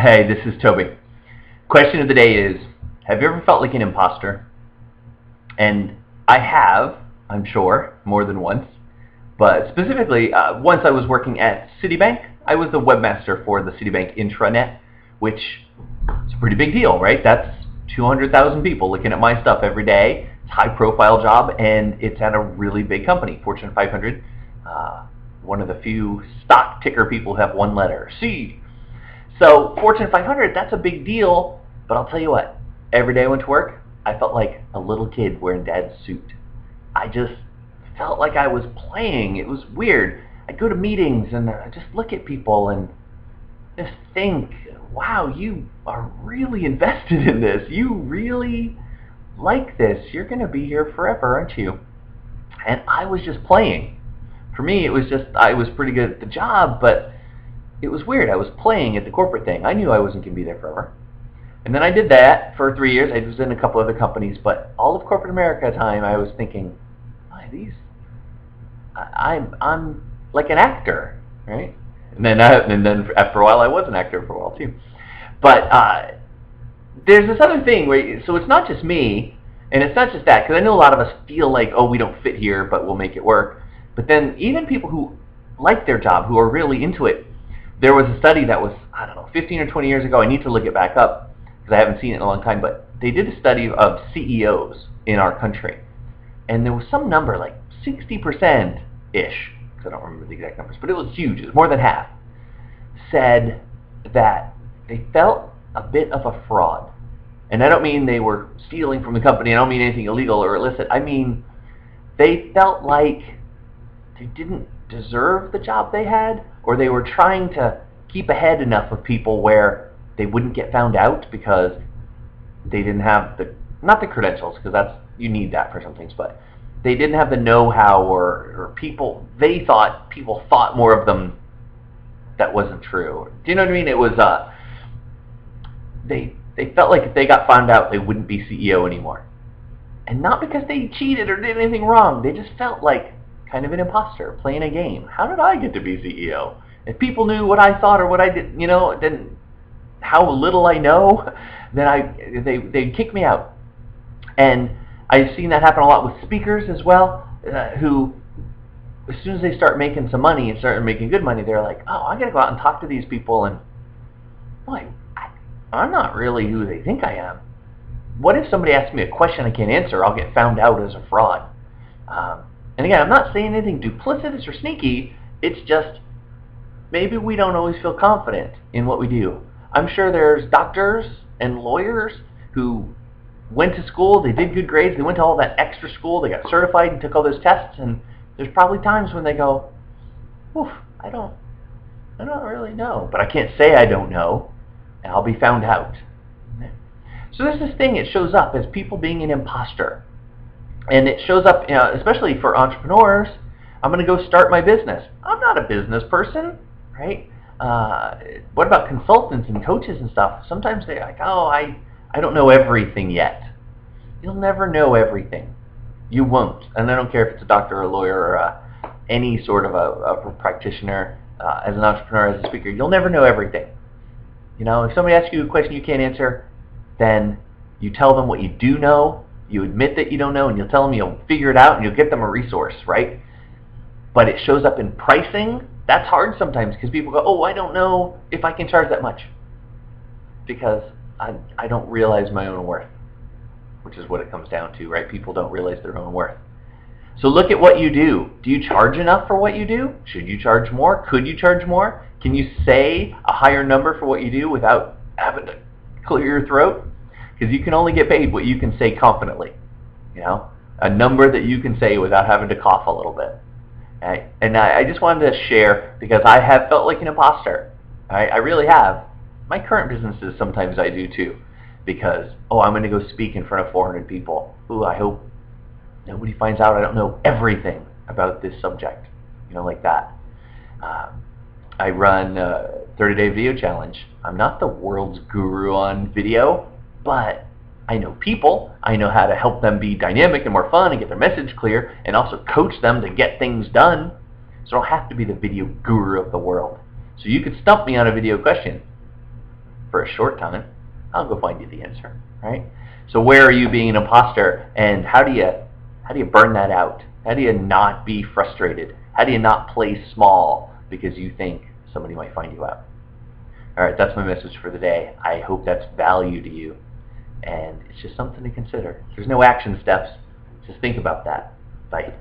Hey, this is Toby. Question of the day is, have you ever felt like an imposter? And I have, I'm sure, more than once. But specifically, once I was working at Citibank. I was the webmaster for the Citibank intranet, which is a pretty big deal, right? That's 200,000 people looking at my stuff every day. It's a high-profile job, and it's at a really big company, Fortune 500. One of the few stock ticker people who have one letter, C. So Fortune 500, that's a big deal, but I'll tell you what, every day I went to work, I felt like a little kid wearing dad's suit. I just felt like I was playing. It was weird. I'd go to meetings and I'd just look at people and just think, wow, you are really invested in this. You really like this. You're going to be here forever, aren't you? And I was just playing. For me, it was just, I was pretty good at the job, but it was weird. I was playing at the corporate thing. I knew I wasn't going to be there forever. And then I did that for 3 years. I was in a couple other companies, but all of corporate America time, I was thinking, I'm like an actor, right? And then after a while, I was an actor for a while too. But there's this other thing where, so it's not just me, and it's not just that, because I know a lot of us feel like, oh, we don't fit here, but we'll make it work. But then even people who like their job, who are really into it, there was a study that was, I don't know, 15 or 20 years ago. I need to look it back up because I haven't seen it in a long time. But they did a study of CEOs in our country. And there was some number, like 60%-ish, because I don't remember the exact numbers, but it was huge. It was more than half, said that they felt a bit of a fraud. And I don't mean they were stealing from the company. I don't mean anything illegal or illicit. I mean they felt like they didn't deserve the job they had, or they were trying to keep ahead enough of people where they wouldn't get found out because they didn't have the, not the credentials, because that's, you need that for some things, but they didn't have the know-how, or people, they thought, people thought more of them. That wasn't true. Do you know what I mean? It was, they felt like if they got found out, they wouldn't be CEO anymore. And not because they cheated or did anything wrong, they just felt like kind of an imposter playing a game. How did I get to be CEO? If people knew what I thought or what I did, then how little I know, then they'd kick me out. And I've seen that happen a lot with speakers as well, who, as soon as they start making some money and start making good money, they're like, oh, I got to go out and talk to these people, and boy, I'm not really who they think I am. What if somebody asks me a question I can't answer? I'll get found out as a fraud. And again, I'm not saying anything duplicitous or sneaky. It's just maybe we don't always feel confident in what we do. I'm sure there's doctors and lawyers who went to school, they did good grades, they went to all that extra school, they got certified and took all those tests, and there's probably times when they go, oof, I don't really know. But I can't say I don't know, and I'll be found out. So there's this thing, it shows up as people being an imposter. And it shows up, especially for entrepreneurs. I'm going to go start my business. I'm not a business person, right? What about consultants and coaches and stuff? Sometimes they're like, oh, I don't know everything yet. You'll never know everything. You won't. And I don't care if it's a doctor or a lawyer or any sort of a practitioner, as an entrepreneur, as a speaker. You'll never know everything. If somebody asks you a question you can't answer, then you tell them what you do know. You admit that you don't know, and you'll tell them you'll figure it out, and you'll get them a resource, right? But it shows up in pricing. That's hard sometimes because people go, oh, I don't know if I can charge that much because I don't realize my own worth, which is what it comes down to, right? People don't realize their own worth. So look at what you do. Do you charge enough for what you do? Should you charge more? Could you charge more? Can you say a higher number for what you do without having to clear your throat? Because you can only get paid what you can say confidently, a number that you can say without having to cough a little bit. Right? And I just wanted to share because I have felt like an imposter. I really have. My current businesses, sometimes I do too, because, oh, I'm going to go speak in front of 400 people. Ooh, I hope nobody finds out I don't know everything about this subject, like that. I run a 30-day video challenge. I'm not the world's guru on video, but I know people. I know how to help them be dynamic and more fun and get their message clear and also coach them to get things done. So I don't have to be the video guru of the world. So you could stump me on a video question. for a short time. I'll go find you the answer, right? So where are you being an imposter, and how do you burn that out? How do you not be frustrated? How do you not play small because you think somebody might find you out? All right, that's my message for the day. I hope that's value to you, and it's just something to consider. There's no action steps. Just think about that. Bye.